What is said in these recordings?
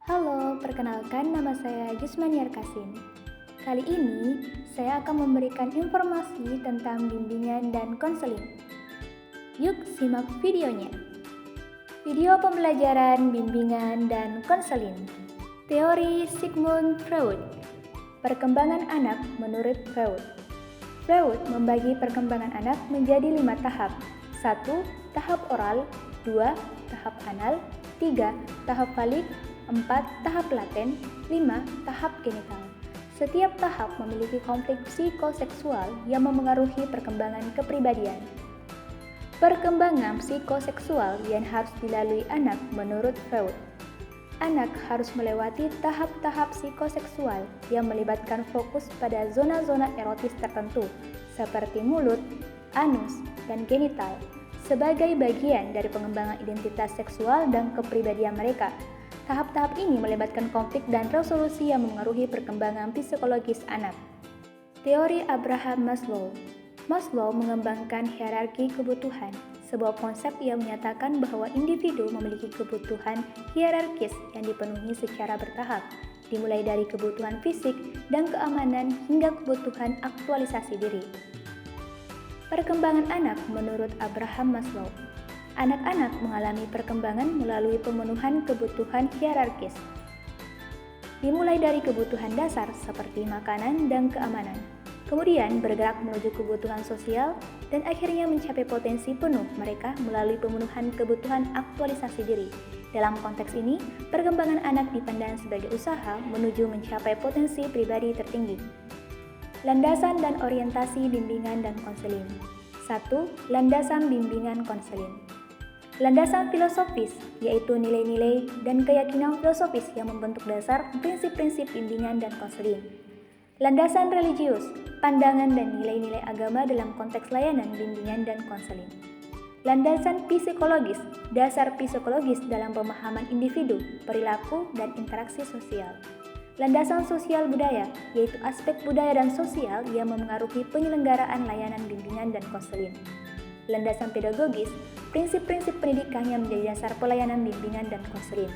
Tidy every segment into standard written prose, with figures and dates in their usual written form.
Halo, perkenalkan nama saya Jusmaniar Kasim. Kali ini saya akan memberikan informasi tentang bimbingan dan konseling. Yuk simak videonya. Video pembelajaran bimbingan dan konseling. Teori Sigmund Freud. Perkembangan anak menurut Freud. Freud membagi perkembangan anak menjadi 5 tahap. 1. Tahap oral. 2. Tahap anal. 3. Tahap falik. 4. Tahap laten. 5. Tahap genital. Setiap tahap memiliki konflik psikoseksual yang memengaruhi perkembangan kepribadian. Perkembangan psikoseksual yang harus dilalui anak menurut Freud. Anak harus melewati tahap-tahap psikoseksual yang melibatkan fokus pada zona-zona erotis tertentu, seperti mulut, anus, dan genital, sebagai bagian dari pengembangan identitas seksual dan kepribadian mereka. Tahap-tahap ini melibatkan konflik dan resolusi yang mengaruhi perkembangan psikologis anak. Teori Abraham Maslow. Maslow mengembangkan hierarki kebutuhan, sebuah konsep yang menyatakan bahwa individu memiliki kebutuhan hierarkis yang dipenuhi secara bertahap, dimulai dari kebutuhan fisik dan keamanan hingga kebutuhan aktualisasi diri. Perkembangan anak menurut Abraham Maslow. Anak-anak mengalami perkembangan melalui pemenuhan kebutuhan hierarkis. Dimulai dari kebutuhan dasar seperti makanan dan keamanan, kemudian bergerak menuju kebutuhan sosial, dan akhirnya mencapai potensi penuh mereka melalui pemenuhan kebutuhan aktualisasi diri. Dalam konteks ini, perkembangan anak dipandang sebagai usaha menuju mencapai potensi pribadi tertinggi. Landasan dan orientasi bimbingan dan konseling. 1. Landasan bimbingan konseling. Landasan filosofis, yaitu nilai-nilai dan keyakinan filosofis yang membentuk dasar prinsip-prinsip bimbingan dan konseling. Landasan religius, pandangan dan nilai-nilai agama dalam konteks layanan bimbingan dan konseling. Landasan psikologis, dasar psikologis dalam pemahaman individu, perilaku, dan interaksi sosial. Landasan sosial budaya, yaitu aspek budaya dan sosial yang memengaruhi penyelenggaraan layanan bimbingan dan konseling. Landasan pedagogis, prinsip-prinsip pendidikan yang menjadi dasar pelayanan bimbingan dan konseling.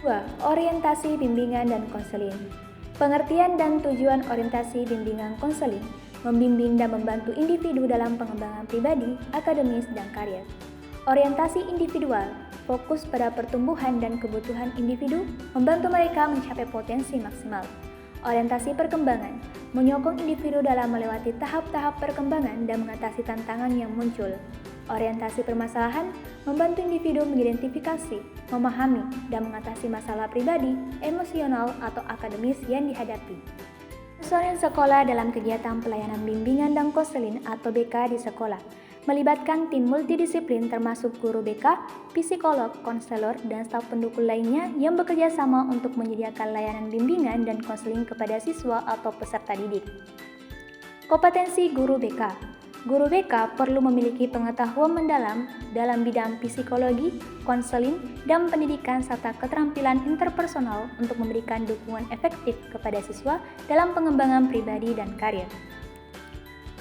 2. Orientasi bimbingan dan konseling. Pengertian dan tujuan orientasi bimbingan konseling membimbing dan membantu individu dalam pengembangan pribadi, akademis, dan karir. Orientasi individual, fokus pada pertumbuhan dan kebutuhan individu, membantu mereka mencapai potensi maksimal. Orientasi perkembangan, menyokong individu dalam melewati tahap-tahap perkembangan dan mengatasi tantangan yang muncul. Orientasi permasalahan, membantu individu mengidentifikasi, memahami, dan mengatasi masalah pribadi, emosional, atau akademis yang dihadapi. Personil sekolah dalam kegiatan pelayanan bimbingan dan konseling atau BK di sekolah melibatkan tim multidisiplin termasuk guru BK, psikolog, konselor, dan staf pendukung lainnya yang bekerja sama untuk menyediakan layanan bimbingan dan konseling kepada siswa atau peserta didik. Kompetensi guru BK. Guru BK perlu memiliki pengetahuan mendalam dalam bidang psikologi, konseling, dan pendidikan serta keterampilan interpersonal untuk memberikan dukungan efektif kepada siswa dalam pengembangan pribadi dan karir.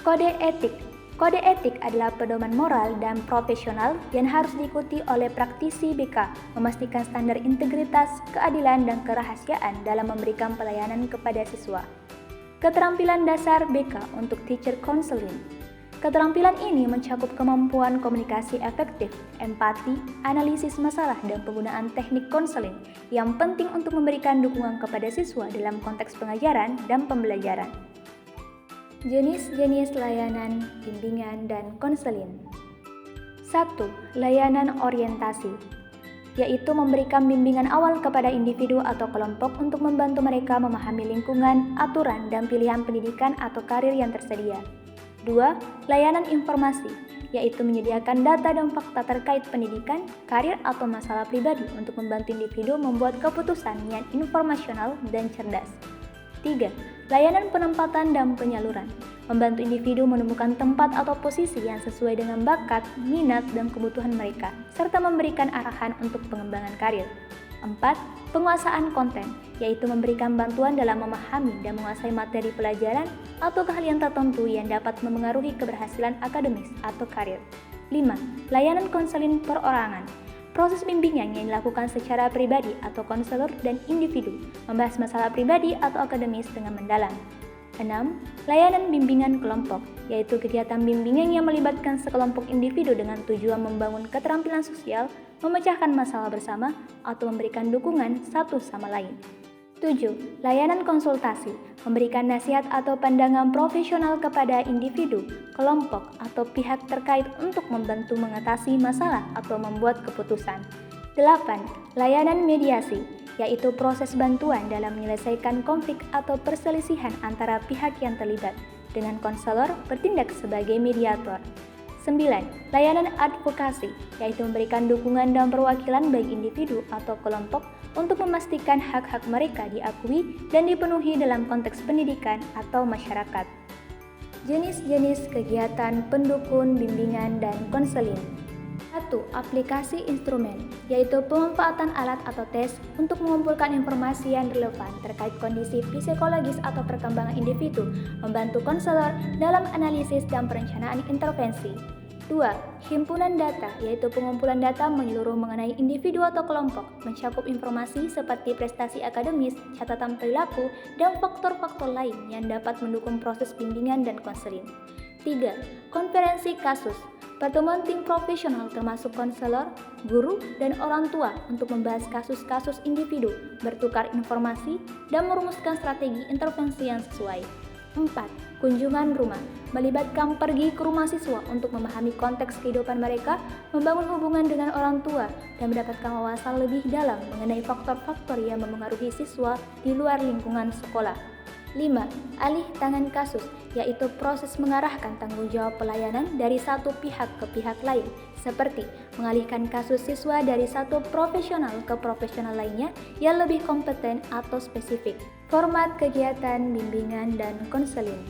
Kode etik. Kode etik adalah pedoman moral dan profesional yang harus diikuti oleh praktisi BK, memastikan standar integritas, keadilan, dan kerahasiaan dalam memberikan pelayanan kepada siswa. Keterampilan dasar BK untuk teacher counseling. Keterampilan ini mencakup kemampuan komunikasi efektif, empati, analisis masalah, dan penggunaan teknik konseling yang penting untuk memberikan dukungan kepada siswa dalam konteks pengajaran dan pembelajaran. Jenis-jenis layanan bimbingan dan konseling. 1. Layanan orientasi, yaitu memberikan bimbingan awal kepada individu atau kelompok untuk membantu mereka memahami lingkungan, aturan, dan pilihan pendidikan atau karir yang tersedia. 2. Layanan informasi, yaitu menyediakan data dan fakta terkait pendidikan, karir, atau masalah pribadi untuk membantu individu membuat keputusan yang informasional dan cerdas. 3. Layanan penempatan dan penyaluran, membantu individu menemukan tempat atau posisi yang sesuai dengan bakat, minat, dan kebutuhan mereka, serta memberikan arahan untuk pengembangan karir. 4. Penguasaan konten, yaitu memberikan bantuan dalam memahami dan menguasai materi pelajaran atau keahlian tertentu yang dapat memengaruhi keberhasilan akademis atau karir. 5. Layanan konseling perorangan, Proses bimbingan yang dilakukan secara pribadi atau konselor dan individu, membahas masalah pribadi atau akademis dengan mendalam. 6. Layanan bimbingan kelompok, yaitu kegiatan bimbingan yang melibatkan sekelompok individu dengan tujuan membangun keterampilan sosial, memecahkan masalah bersama, atau memberikan dukungan satu sama lain. 7. Layanan konsultasi, memberikan nasihat atau pandangan profesional kepada individu, kelompok, atau pihak terkait untuk membantu mengatasi masalah atau membuat keputusan. 8. Layanan mediasi, yaitu proses bantuan dalam menyelesaikan konflik atau perselisihan antara pihak yang terlibat, dengan konselor bertindak sebagai mediator. 9. Layanan advokasi, yaitu memberikan dukungan dan perwakilan bagi individu atau kelompok untuk memastikan hak-hak mereka diakui dan dipenuhi dalam konteks pendidikan atau masyarakat. Jenis-jenis kegiatan pendukung bimbingan dan konseling. 1. Aplikasi instrumen, yaitu pemanfaatan alat atau tes untuk mengumpulkan informasi yang relevan terkait kondisi psikologis atau perkembangan individu, membantu konselor dalam analisis dan perencanaan intervensi. 2. Himpunan data, yaitu pengumpulan data menyeluruh mengenai individu atau kelompok, mencakup informasi seperti prestasi akademis, catatan perilaku, dan faktor-faktor lain yang dapat mendukung proses bimbingan dan konseling. 3. Konferensi kasus, pertemuan tim profesional termasuk konselor, guru, dan orang tua untuk membahas kasus-kasus individu, bertukar informasi, dan merumuskan strategi intervensi yang sesuai. 4. Kunjungan rumah, melibatkan pergi ke rumah siswa untuk memahami konteks kehidupan mereka, membangun hubungan dengan orang tua, dan mendapatkan wawasan lebih dalam mengenai faktor-faktor yang memengaruhi siswa di luar lingkungan sekolah. 5. Alih tangan kasus, yaitu proses mengarahkan tanggung jawab pelayanan dari satu pihak ke pihak lain, seperti mengalihkan kasus siswa dari satu profesional ke profesional lainnya yang lebih kompeten atau spesifik. Format kegiatan bimbingan dan konseling.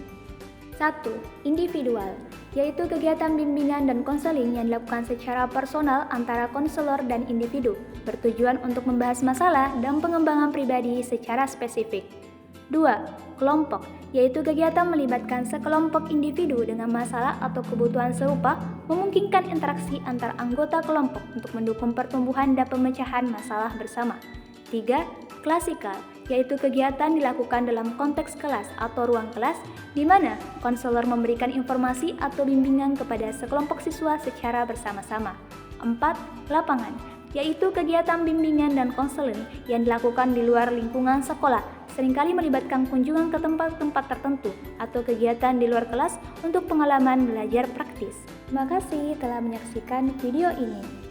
1. Individual, yaitu kegiatan bimbingan dan konseling yang dilakukan secara personal antara konselor dan individu, bertujuan untuk membahas masalah dan pengembangan pribadi secara spesifik. 2. Kelompok, yaitu kegiatan melibatkan sekelompok individu dengan masalah atau kebutuhan serupa, memungkinkan interaksi antar anggota kelompok untuk mendukung pertumbuhan dan pemecahan masalah bersama. 3. Klasikal, yaitu kegiatan dilakukan dalam konteks kelas atau ruang kelas, di mana konselor memberikan informasi atau bimbingan kepada sekelompok siswa secara bersama-sama. 4. Lapangan, yaitu kegiatan bimbingan dan konseling yang dilakukan di luar lingkungan sekolah, seringkali melibatkan kunjungan ke tempat-tempat tertentu atau kegiatan di luar kelas untuk pengalaman belajar praktis. Terima kasih telah menyaksikan video ini.